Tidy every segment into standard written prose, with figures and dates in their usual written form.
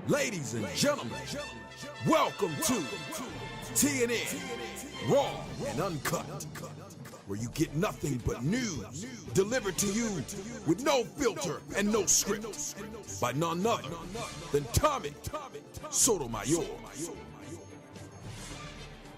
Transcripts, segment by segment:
Ladies and gentlemen, welcome to TNN, Raw and Uncut, where you get nothing but news delivered to you with no filter and no script, by none other than Tommy Sotomayor.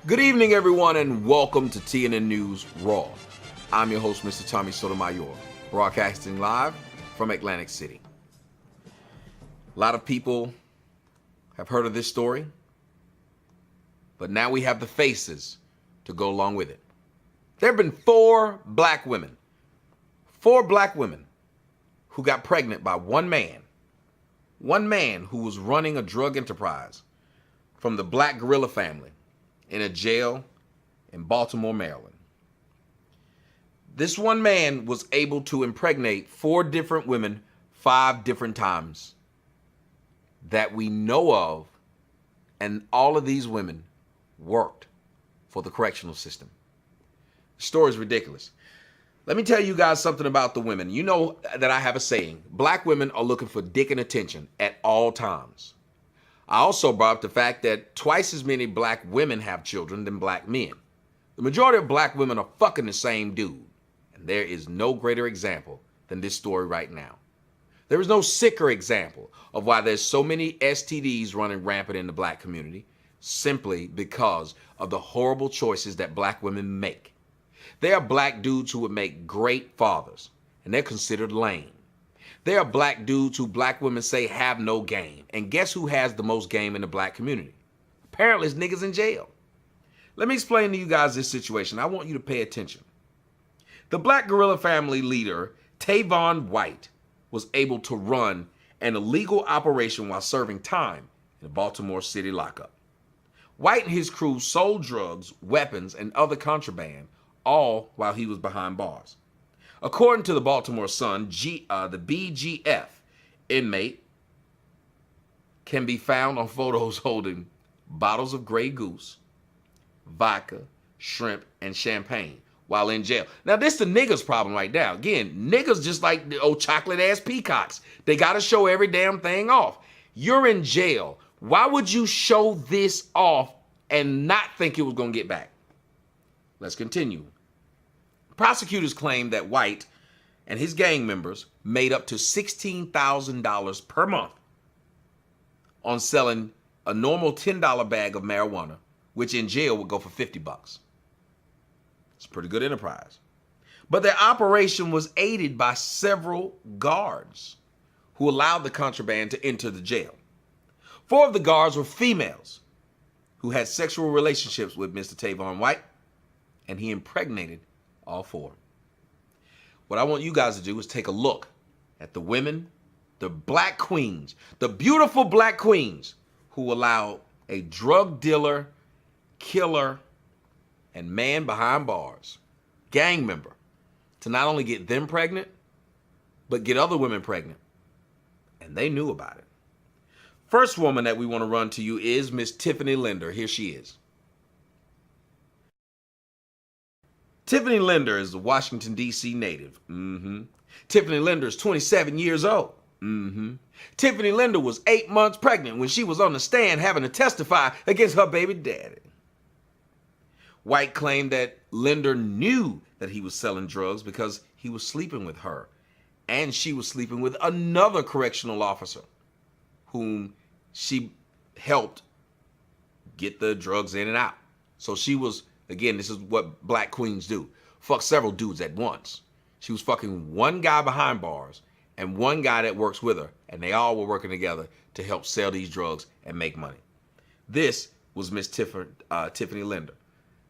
Good evening, everyone, and welcome to TNN News Raw. I'm your host, Mr. Tommy Sotomayor, broadcasting live from Atlantic City. A lot of people have heard of this story, but now we have the faces to go along with it. There have been four black women who got pregnant by one man who was running a drug enterprise from the Black Gorilla family in a jail in Baltimore, Maryland. This one man was able to impregnate four different women 5 different times that we know of, and all of these women worked for the correctional system. The story is ridiculous. Let me tell you guys something about the women. You know that I have a saying, black women are looking for dick and attention at all times. I also brought up the fact that twice as many black women have children than black men. The majority of black women are fucking the same dude, and there is no greater example than this story right now. There is no sicker example of why there's so many STDs running rampant in the black community, simply because of the horrible choices that black women make. There are black dudes who would make great fathers, and they're considered lame. There are black dudes who black women say have no game, and guess who has the most game in the black community? Apparently it's niggas in jail. Let me explain to you guys this situation. I want you to pay attention. The Black Gorilla family leader, Tavon White, was able to run an illegal operation while serving time in a Baltimore City lockup. White and his crew sold drugs, weapons, and other contraband, all while he was behind bars. According to the Baltimore Sun, the BGF inmate can be found on photos holding bottles of Grey Goose, vodka, shrimp, and champagne while in jail. Now, this is the niggas' problem right now. Again, niggas just like the old chocolate-ass peacocks. They got to show every damn thing off. You're in jail. Why would you show this off and not think it was going to get back? Let's continue. Prosecutors claim that White and his gang members made up to $16,000 per month on selling a normal $10 bag of marijuana, which in jail would go for $50. It's a pretty good enterprise. But their operation was aided by several guards who allowed the contraband to enter the jail. 4 of the guards were females who had sexual relationships with Mr. Tavon White, and he impregnated all 4. What I want you guys to do is take a look at the women, the black queens, the beautiful black queens who allowed a drug dealer, killer, and man behind bars, gang member, to not only get them pregnant, but get other women pregnant. And they knew about it. First woman that we want to run to you is Miss Tiffany Linder. Here she is. Tiffany Linder is a Washington, D.C. native. Tiffany Linder is 27 years old. Tiffany Linder was 8 months pregnant when she was on the stand having to testify against her baby daddy. White claimed that Linder knew that he was selling drugs because he was sleeping with her, and she was sleeping with another correctional officer whom she helped get the drugs in and out. So she was, again, this is what black queens do, fuck several dudes at once. She was fucking one guy behind bars and one guy that works with her, and they all were working together to help sell these drugs and make money. This was Miss Tiffany Linder.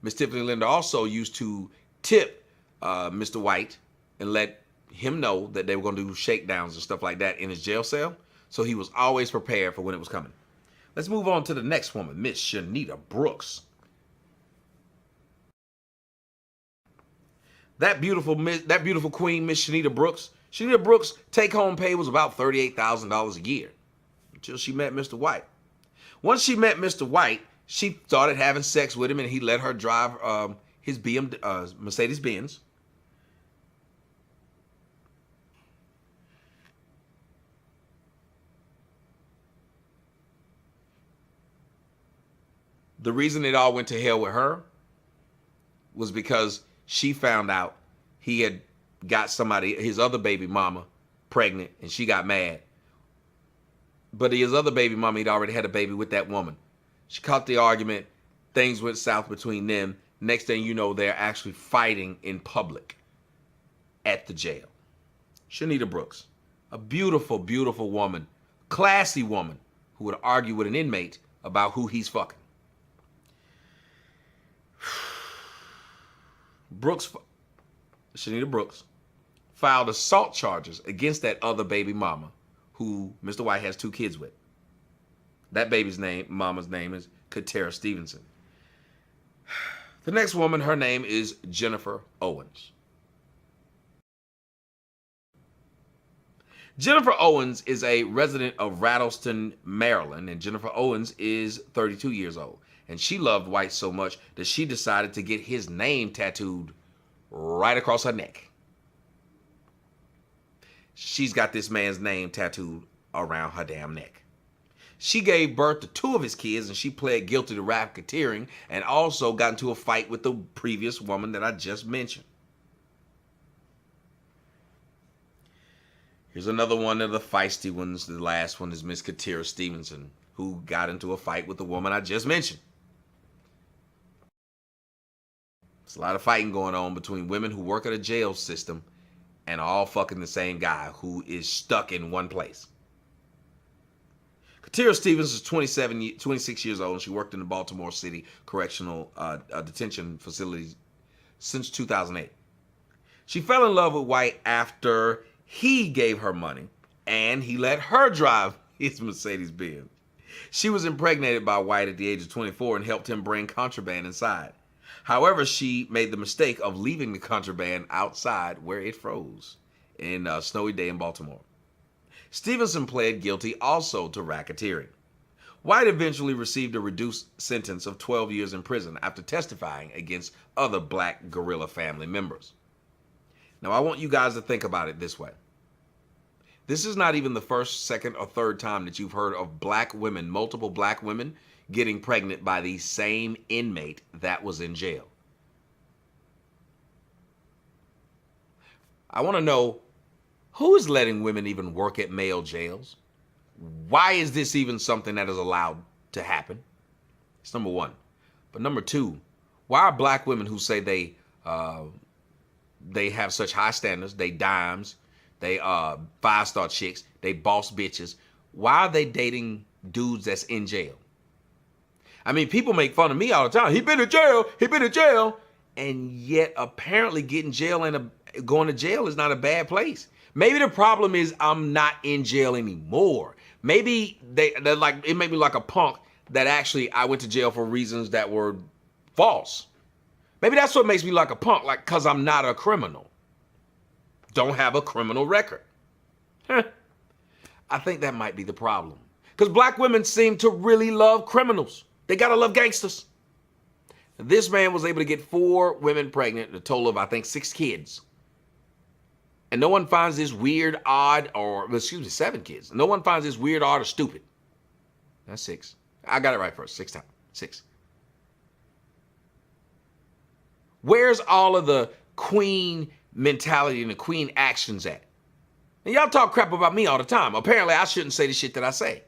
Miss Tiffany Linder also used to tip Mr. White and let him know that they were going to do shakedowns and stuff like that in his jail cell. So he was always prepared for when it was coming. Let's move on to the next woman, Miss Shanita Brooks. That beautiful queen, Miss Shanita Brooks. Shanita Brooks' take-home pay was about $38,000 a year until she met Mr. White. Once she met Mr. White, she started having sex with him, and he let her drive his Mercedes-Benz. The reason it all went to hell with her was because she found out he had got somebody, his other baby mama, pregnant, and she got mad. But his other baby mama, he'd already had a baby with that woman. She caught the argument. Things went south between them. Next thing you know, they're actually fighting in public at the jail. Shanita Brooks, a beautiful, beautiful woman, classy woman who would argue with an inmate about who he's fucking. Shanita Brooks, filed assault charges against that other baby mama who Mr. White has 2 kids with. That mama's name is Katera Stevenson. The next woman, her name is Jennifer Owens. Jennifer Owens is a resident of Rattleston, Maryland, and Jennifer Owens is 32 years old. And she loved White so much that she decided to get his name tattooed right across her neck. She's got this man's name tattooed around her damn neck. She gave birth to 2 of his kids, and she pled guilty to racketeering and also got into a fight with the previous woman that I just mentioned. Here's another one of the feisty ones. The last one is Miss Katera Stevenson, who got into a fight with the woman I just mentioned. There's a lot of fighting going on between women who work at a jail system and are all fucking the same guy who is stuck in one place. Katera Stevens is 26 years old, and she worked in the Baltimore City Correctional Detention Facility since 2008. She fell in love with White after he gave her money, and he let her drive his Mercedes-Benz. She was impregnated by White at the age of 24 and helped him bring contraband inside. However, she made the mistake of leaving the contraband outside where it froze in a snowy day in Baltimore. Stevenson pled guilty also to racketeering. White eventually received a reduced sentence of 12 years in prison after testifying against other black guerrilla family members. Now, I want you guys to think about it this way. This is not even the first, second, or third time that you've heard of black women, multiple black women, getting pregnant by the same inmate that was in jail. I want to know, who is letting women even work at male jails? Why is this even something that is allowed to happen? It's number one. But number two, why are black women who say they have such high standards, they dimes, they 5-star chicks, they boss bitches, why are they dating dudes that's in jail? I mean, people make fun of me all the time. He been in jail. And yet apparently going to jail is not a bad place. Maybe the problem is I'm not in jail anymore. Maybe they're like, it made me like a punk that actually I went to jail for reasons that were false. Maybe that's what makes me like a punk, like, cause I'm not a criminal. Don't have a criminal record. I think that might be the problem. Because black women seem to really love criminals. They gotta love gangsters. This man was able to get 4 women pregnant, a total of, I think, 6 kids. And no one finds this weird, odd, or, 7 kids. No one finds this weird, odd, or stupid. That's 6. I got it right first, 6 times, 6. Where's all of the queen mentality and the queen actions at? And y'all talk crap about me all the time. Apparently, I shouldn't say the shit that I say.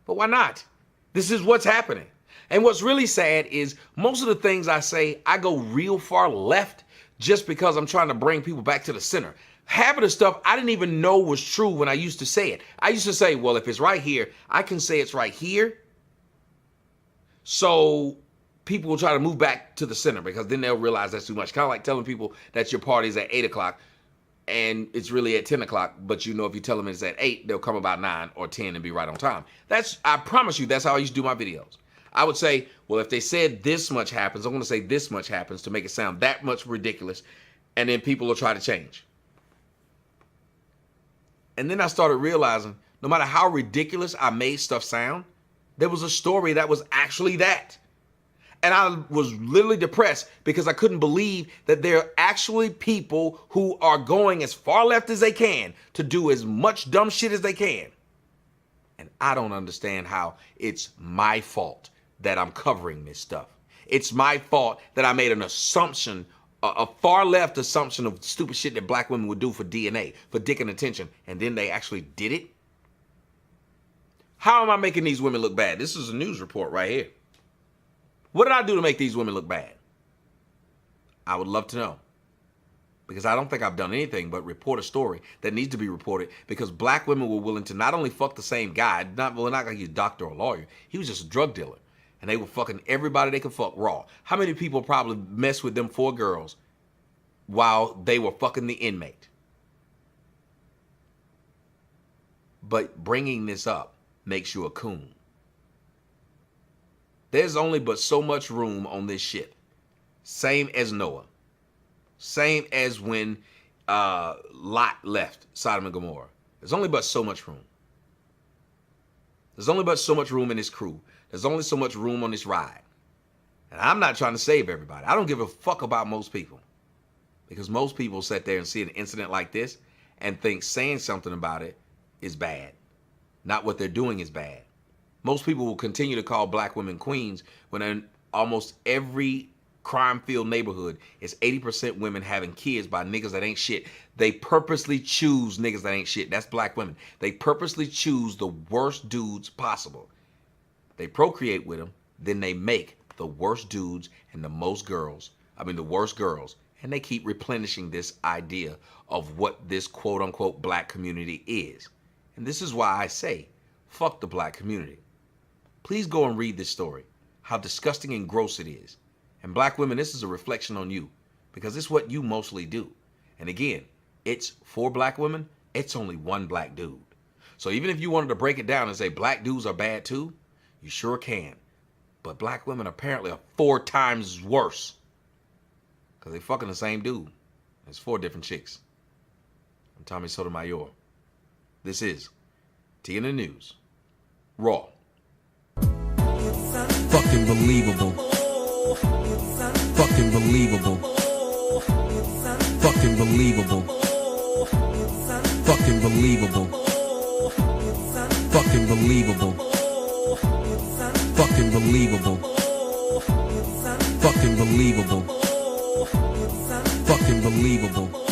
But why not? This is what's happening. And what's really sad is most of the things I say, I go real far left just because I'm trying to bring people back to the center. Half of the stuff I didn't even know was true when I used to say it. I used to say, well, if it's right here, I can say it's right here. So people will try to move back to the center because then they'll realize that's too much. Kind of like telling people that your party's at 8 o'clock and it's really at 10 o'clock. But you know, if you tell them it's at 8, they'll come about 9 or 10 and be right on time. I promise you, that's how I used to do my videos. I would say, well, if they said this much happens, I'm going to say this much happens to make it sound that much ridiculous. And then people will try to change. And then I started realizing no matter how ridiculous I made stuff sound, there was a story that was actually that. And I was literally depressed because I couldn't believe that there are actually people who are going as far left as they can to do as much dumb shit as they can. And I don't understand how it's my fault that I'm covering this stuff. It's my fault that I made an assumption, a far left assumption of stupid shit that black women would do for DNA, for dick and attention, and then they actually did it. How am I making these women look bad? This is a news report right here. What did I do to make these women look bad? I would love to know. Because I don't think I've done anything but report a story that needs to be reported, because black women were willing to not only fuck the same guy, not like he's a doctor or a lawyer, he was just a drug dealer. And they were fucking everybody they could fuck raw. How many people probably messed with them 4 girls while they were fucking the inmate? But bringing this up makes you a coon. There's only but so much room on this ship. Same as Noah. Same as when Lot left Sodom and Gomorrah. There's only but so much room. There's only but so much room in this crew. There's only so much room on this ride. And I'm not trying to save everybody. I don't give a fuck about most people. Because most people sit there and see an incident like this and think saying something about it is bad. Not what they're doing is bad. Most people will continue to call black women queens when in almost every crime-filled neighborhood is 80% women having kids by niggas that ain't shit. They purposely choose niggas that ain't shit. That's black women. They purposely choose the worst dudes possible. They procreate with them, then they make the worst dudes and the worst girls, and they keep replenishing this idea of what this quote-unquote black community is. And this is why I say, fuck the black community. Please go and read this story, how disgusting and gross it is. And black women, this is a reflection on you, because it's what you mostly do. And again, it's for black women, it's only one black dude. So even if you wanted to break it down and say black dudes are bad too, you sure can. But black women apparently are 4 times worse, because they fucking the same dude. There's 4 different chicks. I'm Tommy Sotomayor. This is TNN News Raw. Fucking believable. Fucking believable. Fucking believable. Fucking believable. Fucking believable. Fucking believable. Fucking believable. Fucking believable.